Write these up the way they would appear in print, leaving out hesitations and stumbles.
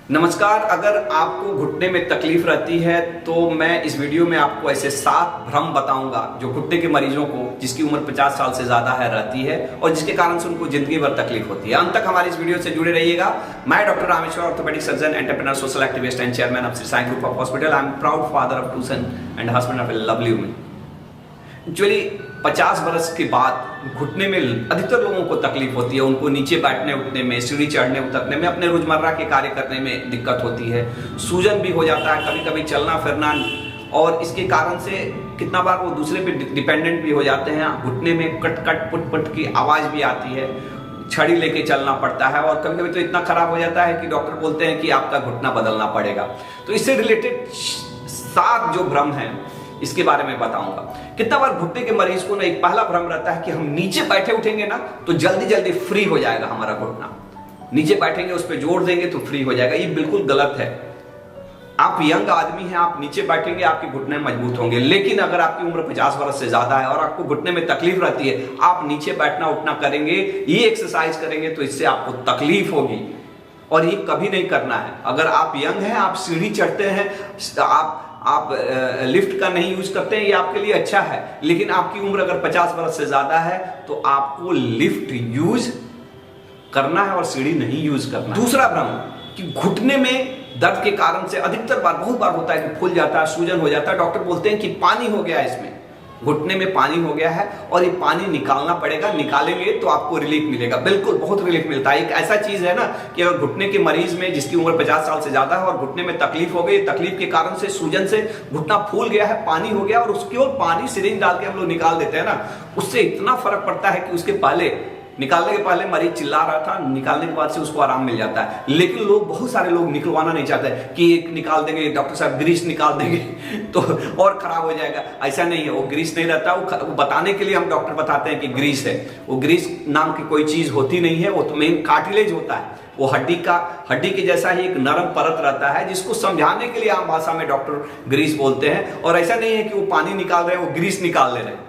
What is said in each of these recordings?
नमस्कार। अगर आपको घुटने में तकलीफ रहती है तो मैं इस वीडियो में आपको ऐसे 7 भ्रम बताऊंगा जो घुटने के मरीजों को, जिसकी उम्र 50 साल से ज्यादा है, रहती है और जिसके कारण से उनको जिंदगी भर तकलीफ होती है। अंत तक हमारी इस वीडियो से जुड़े रहिएगा। मैं doctor Rameshwar, orthopaedic surgeon, entrepreneur, social activist and chairman of Shri Sai group of hospital. I am proud father of 2 son and husband of a lovely woman. Actually 50 बरस के बाद घुटने में अधिकतर लोगों को तकलीफ होती है। उनको नीचे बैठने उठने में, सीढ़ी चढ़ने उतरने में, अपने रोजमर्रा के कार्य करने में दिक्कत होती है। सूजन भी हो जाता है, कभी कभी चलना फिरना, और इसके कारण से कितना बार वो दूसरे पे डिपेंडेंट भी हो जाते हैं। घुटने में कट कट पुट पुट की आवाज भी आती है, छड़ी लेके चलना पड़ता है, और कभी कभी तो इतना खराब हो जाता है कि डॉक्टर बोलते हैं कि आपका घुटना बदलना पड़ेगा। तो इससे रिलेटेड 7 जो भ्रम हैं इसके बारे में बताऊंगा। कितना बार घुटने के मरीज को ना एक पहला भ्रम रहता है कि हम नीचे बैठे उठेंगे ना तो जल्दी जल्दी फ्री हो जाएगा हमारा घुटना। नीचे बैठेंगे, उस पर जोर देंगे तो फ्री हो जाएगा। ये बिल्कुल गलत है। आप यंग आदमी हैं, आप नीचे बैठेंगे, आपके घुटने मजबूत होंगे। लेकिन अगर आपकी उम्र 50 वर्ष से ज्यादा है और आपको घुटने में तकलीफ रहती है, आप नीचे बैठना उठना करेंगे, ये एक्सरसाइज करेंगे तो इससे आपको तकलीफ होगी, और ये कभी नहीं करना है। अगर आप यंग हैं, आप सीढ़ी चढ़ते हैं, आप लिफ्ट का नहीं यूज करते हैं, ये आपके लिए अच्छा है। लेकिन आपकी उम्र अगर 50 वर्ष से ज्यादा है तो आपको लिफ्ट यूज करना है और सीढ़ी नहीं यूज करना है। दूसरा भ्रम कि घुटने में दर्द के कारण से अधिकतर बार, बहुत बार होता है कि फूल जाता है, सूजन हो जाता है। डॉक्टर बोलते हैं कि पानी हो गया है, इसमें घुटने में पानी हो गया है और ये पानी निकालना पड़ेगा, निकालेंगे तो आपको रिलीफ मिलेगा। बिल्कुल, बहुत रिलीफ मिलता है। एक ऐसा चीज है ना कि अगर घुटने के मरीज में जिसकी उम्र 50 साल से ज्यादा है और घुटने में तकलीफ हो गई, तकलीफ के कारण से सूजन से घुटना फूल गया है, पानी हो गया, और उसकी ओर पानी सिरिंज डाल के हम लोग निकाल देते हैं ना, उससे इतना फर्क पड़ता है कि उसके पहले, निकालने के पहले मरीज चिल्ला रहा था, निकालने के बाद से उसको आराम मिल जाता है। लेकिन लोग, बहुत सारे लोग निकलवाना नहीं चाहते कि एक निकाल देंगे, डॉक्टर साहब ग्रीस निकाल देंगे तो और खराब हो जाएगा। ऐसा नहीं है, वो ग्रीस नहीं रहता। वो बताने के लिए हम डॉक्टर बताते हैं कि ग्रीस है। वो ग्रीस नाम की कोई चीज होती नहीं है, वो तो मेन कार्टिलेज होता है। वो हड्डी के जैसा ही एक नरम परत रहता है, जिसको समझाने के लिए आम भाषा में डॉक्टर ग्रीस बोलते हैं। और ऐसा नहीं है कि वो पानी निकाल रहे हैं, वो ग्रीस निकाल ले रहे हैं।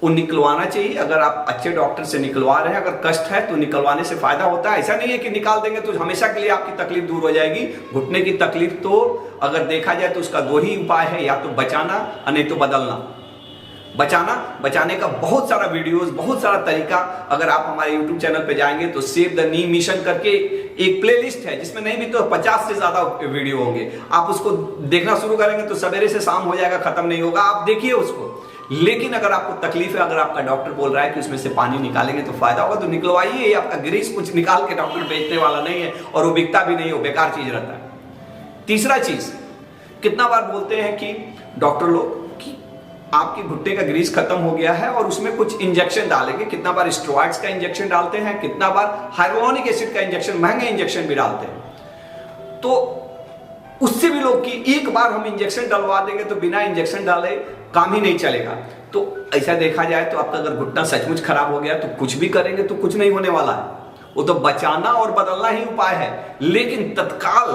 वो निकलवाना चाहिए। अगर आप अच्छे डॉक्टर से निकलवा रहे हैं, अगर कष्ट है तो निकलवाने से फायदा होता है। ऐसा नहीं है कि निकाल देंगे तो हमेशा के लिए आपकी तकलीफ दूर हो जाएगी। घुटने की तकलीफ तो अगर देखा जाए तो उसका 2 ही उपाय है, या तो बचाना और नहीं तो बदलना। बचाने का बहुत सारा वीडियोस, बहुत सारा तरीका, अगर आप हमारे YouTube चैनल पे जाएंगे तो सेव द नी मिशन करके एक प्लेलिस्ट है, जिसमें नहीं भी तो 50 से ज्यादा वीडियो होंगे। आप उसको देखना शुरू करेंगे तो सवेरे से शाम हो जाएगा, खत्म नहीं होगा। आप देखिए उसको। लेकिन अगर आपको तकलीफ है, अगर आपका डॉक्टर बोल रहा है कि उसमें से पानी निकालेंगे तो फायदा होगा, तो निकलवाइए। आपका ग्रीस कुछ निकाल के डॉक्टर बेचने वाला नहीं है, और वो बिकता भी नहीं है, वो बेकार चीज रहता है। तीसरा चीज, कितना बार बोलते हैं कि डॉक्टर लोग कि आपके घुटने का ग्रीस खत्म हो गया है और उसमें कुछ इंजेक्शन डालेंगे। कितना बार स्टेरॉइड्स का इंजेक्शन डालते हैं, कितना बार हाइलुरोनिक एसिड का इंजेक्शन, महंगे इंजेक्शन भी डालते हैं। तो उससे भी लोग कि एक बार हम इंजेक्शन डलवा देंगे तो बिना इंजेक्शन डाले काम ही नहीं चलेगा। तो ऐसा देखा जाए तो आपका अगर घुटना सचमुच खराब हो गया तो कुछ भी करेंगे तो कुछ नहीं होने वाला है। वो तो बचाना और बदलना ही उपाय है। लेकिन तत्काल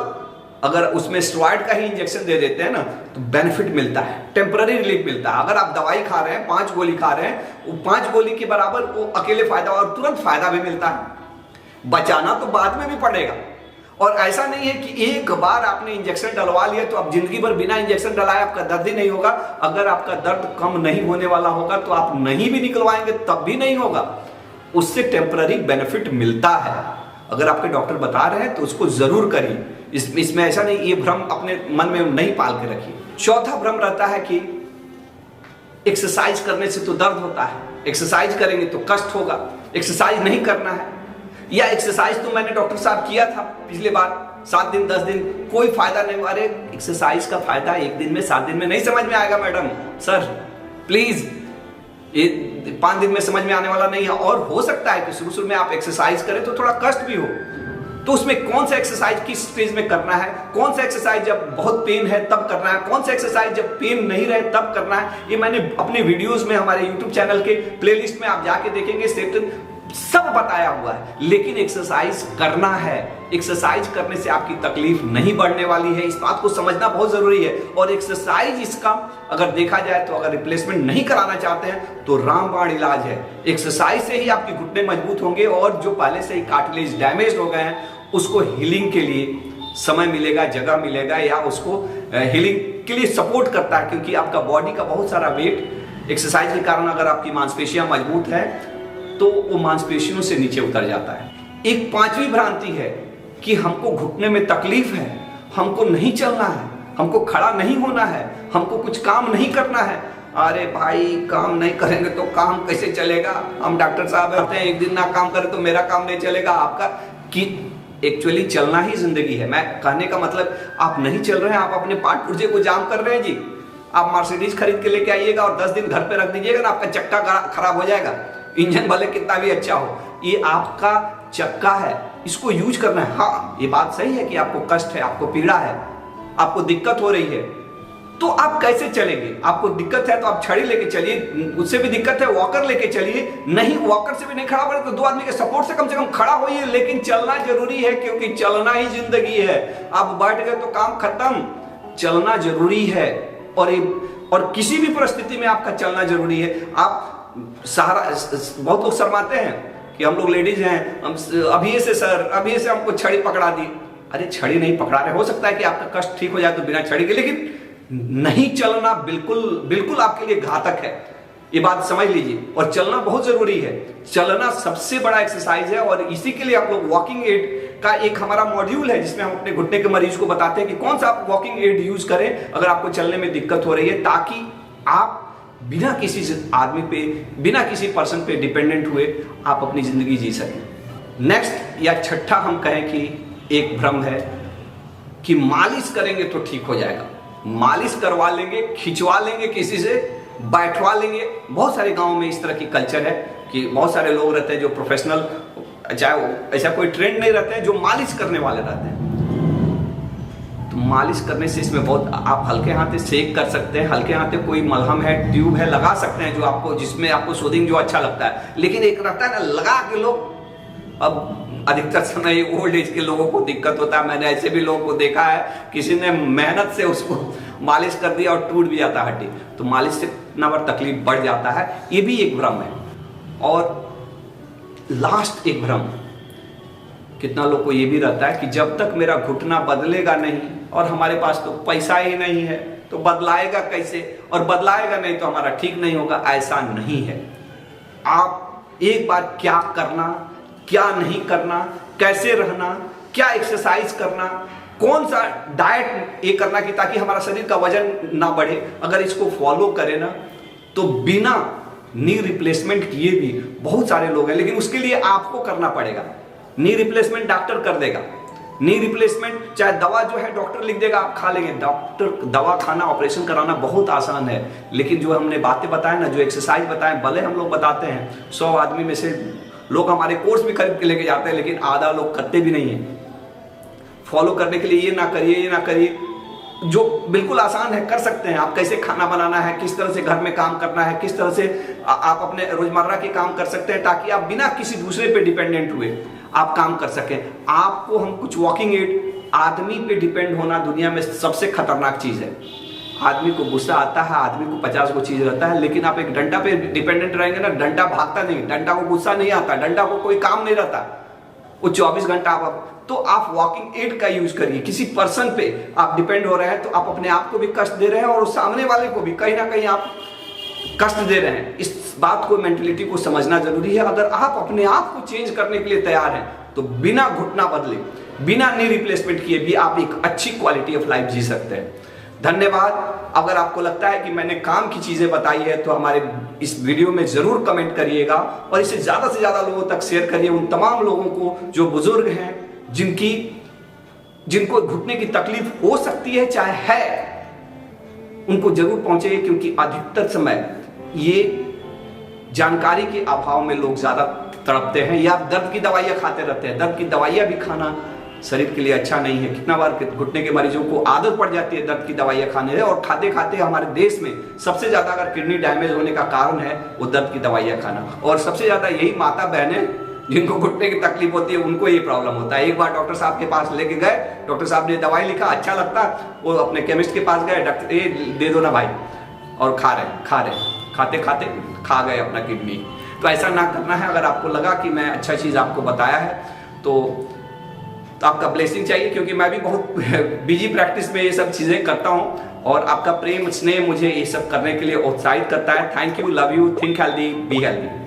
अगर उसमें स्टेरॉइड का ही इंजेक्शन दे देते हैं ना तो बेनिफिट मिलता है, टेम्पररी रिलीफ मिलता है। अगर आप दवाई खा रहे हैं, 5 गोली खा रहे हैं, वो 5 गोली के बराबर वो अकेले फायदा, और तुरंत फायदा भी मिलता है। बचाना तो बाद में भी पड़ेगा। और ऐसा नहीं है कि एक बार आपने इंजेक्शन डलवा लिया तो आप जिंदगी भर बिना इंजेक्शन डलाए आपका दर्द ही नहीं होगा। अगर आपका दर्द कम नहीं होने वाला होगा तो आप नहीं भी निकलवाएंगे तब भी नहीं होगा। उससे टेम्पररी बेनिफिट मिलता है। अगर आपके डॉक्टर बता रहे हैं तो उसको जरूर करिए। इसमें ऐसा नहीं, ये भ्रम अपने मन में नहीं पाल के रखिए। चौथा भ्रम रहता है कि एक्सरसाइज करने से तो दर्द होता है, एक्सरसाइज करेंगे तो कष्ट होगा, एक्सरसाइज नहीं करना है, या एक्सरसाइज तो मैंने डॉक्टर साहब किया था पिछले बार 7 दिन 10 दिन, कोई फायदा नहीं। अरे एक्सरसाइज का फायदा 1 दिन में 7 दिन में नहीं समझ में आएगा मैडम, सर प्लीज। ये 5 दिन में समझ में आने वाला नहीं है। और हो सकता है कि शुरू में आप एक्सरसाइज करें तो थोड़ा कष्ट भी हो। तो उसमें कौन सा एक्सरसाइज किस स्टेज में करना है, कौन सा एक्सरसाइज जब बहुत पेन है तब करना है, कौन सा एक्सरसाइज जब पेन नहीं रहे तब करना है, ये मैंने अपने वीडियोस में, हमारे YouTube चैनल के प्लेलिस्ट में आप जाके देखेंगे, सब बताया हुआ है। लेकिन एक्सरसाइज करना है। एक्सरसाइज करने से आपकी तकलीफ नहीं बढ़ने वाली है, इस बात को समझना बहुत जरूरी है। और एक्सरसाइज इसका अगर देखा जाए तो अगर रिप्लेसमेंट नहीं कराना चाहते हैं तो रामबाण इलाज है। एक्सरसाइज से ही आपके घुटने मजबूत होंगे और जो पहले से ही कार्टिलेज डैमेज हो गए हैं उसको हीलिंग के लिए समय मिलेगा, जगह मिलेगा, या उसको हीलिंग के लिए सपोर्ट करता है, क्योंकि आपका बॉडी का बहुत सारा वेट एक्सरसाइज के कारण, अगर आपकी मांसपेशियां मजबूत है तो वो मांसपेशियों से नीचे उतर जाता है। एक पांचवी भ्रांति है कि हमको घुटने में तकलीफ है, हमको नहीं चलना है, हमको खड़ा नहीं होना है, हमको कुछ काम नहीं करना है। अरे भाई, काम नहीं करेंगे तो काम कैसे चलेगा? हम डॉक्टर साहब कहते हैं एक दिन ना काम करें तो मेरा काम नहीं चलेगा, आपका कि एक्चुअली चलना ही जिंदगी है। मैं कहने का मतलब, आप नहीं चल रहे हैं, आप अपने पार्ट पुर्जे को जाम कर रहे हैं जी। आप मर्सिडीज खरीद के लेके आइएगा और 10 दिन घर पे रख दीजिएगा ना, आपका चक्का खराब हो जाएगा, इंजन भले कितना भी अच्छा हो। ये आपका चक्का है, इसको यूज करना है। हाँ, ये बात सही है कि आपको कष्ट है, आपको पीड़ा है, आपको दिक्कत हो रही है, तो आप कैसे चलेंगे? आपको दिक्कत है तो आप छड़ी लेके चलिए, उससे भी दिक्कत है वॉकर लेके चलिए, नहीं वॉकर से भी नहीं खड़ा पड़े तो 2 आदमी के सपोर्ट से कम खड़ा होइए, लेकिन चलना जरूरी है, क्योंकि चलना ही जिंदगी है। आप बैठ गए तो काम खत्म, चलना जरूरी है। और किसी भी परिस्थिति में आपका चलना जरूरी है। आप सहारा, बहुत लोग शर्माते हैं कि हम लोग लेडीज हैं, हम अभी से सर, अभी से हमको छड़ी पकड़ा दी। अरे छड़ी नहीं पकड़ा रहे, हो सकता है कि आपका कष्ट ठीक हो जाए तो बिना छड़ी के, लेकिन नहीं चलना बिल्कुल आपके लिए घातक है, ये बात समझ लीजिए। और चलना बहुत जरूरी है, चलना सबसे बड़ा एक्सरसाइज है। और इसी के लिए आप लोग वॉकिंग एड का एक हमारा मॉड्यूल है, जिसमें हम अपने घुटने के मरीज को बताते हैं कि कौन सा आप वॉकिंग एड यूज करें अगर आपको चलने में दिक्कत हो रही है, ताकि आप बिना किसी आदमी पे, बिना किसी पर्सन पे डिपेंडेंट हुए आप अपनी जिंदगी जी सकें। नेक्स्ट या छठा हम कहें कि एक भ्रम है कि मालिश करेंगे तो ठीक हो जाएगा। मालिश करवा लेंगे, खिंचवा लेंगे, किसी से बैठवा लेंगे। बहुत सारे गांवों में इस तरह की कल्चर है कि बहुत सारे लोग रहते हैं जो प्रोफेशनल, चाहे ऐसा कोई ट्रेंड नहीं रहते हैं, जो मालिश करने वाले रहते हैं। तो मालिश करने से इसमें बहुत, आप हल्के हाथे सेक कर सकते हैं, हल्के हाथे कोई मलहम है, ट्यूब है, लगा सकते हैं जो आपको, जिसमें आपको सूदिंग जो अच्छा लगता है। लेकिन एक रहता है ना, लगा के लोग, अब अधिकतर समय ओल्ड एज के लोगों को दिक्कत होता है। मैंने ऐसे भी लोगों को देखा है, किसी ने मेहनत से उसको मालिश कर दिया और टूट भी जाता हड्डी, तो मालिश से इतना बार तकलीफ बढ़ जाता है। ये भी एक भ्रम है। और लास्ट एक भ्रम, कितना लोग को ये भी रहता है कि जब तक मेरा घुटना बदलेगा नहीं और हमारे पास तो पैसा ही नहीं है तो बदलाएगा कैसे, और बदलाएगा नहीं तो हमारा ठीक नहीं होगा। ऐसा नहीं है। आप एक बार क्या करना, क्या नहीं करना, कैसे रहना, क्या एक्सरसाइज करना, कौन सा डाइट ये करना कि ताकि हमारा शरीर का वजन ना बढ़े, अगर इसको फॉलो करें ना तो बिना नी रिप्लेसमेंट किए भी बहुत सारे लोग हैं। लेकिन उसके लिए आपको करना पड़ेगा। नी रिप्लेसमेंट डॉक्टर कर देगा, नी रिप्लेसमेंट चाहे दवा जो है डॉक्टर लिख देगा, आप खा लेंगे। डॉक्टर दवा खाना, ऑपरेशन कराना बहुत आसान है, लेकिन जो हमने बातें बताए ना, जो एक्सरसाइज बताए, भले हम लोग बताते हैं 100 आदमी में से लोग हमारे कोर्स भी खरीद के लेके जाते हैं, लेकिन आधा लोग करते भी नहीं है। फॉलो करने के लिए ये ना करिए, ये ना करिए, जो बिल्कुल आसान है, कर सकते हैं आप। कैसे खाना बनाना है, किस तरह से घर में काम करना है, किस तरह से आप अपने रोजमर्रा के काम कर सकते हैं, ताकि आप बिना किसी दूसरे पे डिपेंडेंट हुए आप काम कर सकें। आपको हम कुछ वॉकिंग एड, आदमी पे डिपेंड होना दुनिया में सबसे खतरनाक चीज है। आदमी को गुस्सा आता है, आदमी को 50 को चीज रहता है, लेकिन आप एक डंडा पे डिपेंडेंट रहेंगे ना, डंडा भागता नहीं, डंडा को गुस्सा नहीं आता, डंडा को कोई काम नहीं रहता, वो 24 घंटा आप। तो आप वॉकिंग एड का यूज करिए। किसी पर्सन पे आप डिपेंड हो रहे हैं तो आप अपने आप को भी कष्ट दे रहे हैं और सामने वाले को भी कहीं ना कहीं आप कष्ट दे रहे हैं। इस बात को, मेंटलिटी को समझना जरूरी है। अगर आप अपने आप को चेंज करने के लिए तैयार हैं तो बिना घुटना बदले, बिना नी रिप्लेसमेंट किए भी आप एक अच्छी क्वालिटी ऑफ लाइफ जी सकते हैं। धन्यवाद। अगर आपको लगता है कि मैंने काम की चीजें बताई है तो हमारे इस वीडियो में जरूर कमेंट करिएगा और इसे ज्यादा से ज्यादा लोगों तक शेयर करिए। उन तमाम लोगों को जो बुजुर्ग हैं, जिनको घुटने की तकलीफ हो सकती है, चाहे है, उनको जरूर पहुंचे, क्योंकि अधिकतर समय ये जानकारी के अभाव में लोग ज्यादा तड़पते हैं या दर्द की दवाइयां खाते रहते हैं। दर्द की दवाइयां भी खाना शरीर के लिए अच्छा नहीं है। कितना बार घुटने के मरीजों को आदत पड़ जाती है दर्द की दवाइयां खाने से, और खाते खाते हमारे देश में सबसे ज्यादा अगर किडनी डैमेज होने का कारण है वो दर्द की दवाइयां खाना। और सबसे ज्यादा यही माता बहनें जिनको घुटने की तकलीफ होती है उनको ये प्रॉब्लम होता है। एक बार डॉक्टर साहब के पास लेके गए, डॉक्टर साहब ने दवाई लिखा, अच्छा लगता, वो अपने केमिस्ट के पास गए, डॉक्टर ये दे दो ना भाई, और खा रहे खाते खाते खा गए अपना किडनी। तो ऐसा ना करना है। अगर आपको लगा कि मैं अच्छा चीज आपको बताया है तो तो आपका ब्लेसिंग चाहिए, क्योंकि मैं भी बहुत बिजी प्रैक्टिस में ये सब चीजें करता हूँ और आपका प्रेम स्नेह मुझे ये सब करने के लिए उत्साहित करता है। Thank you, love you, think healthy, be healthy.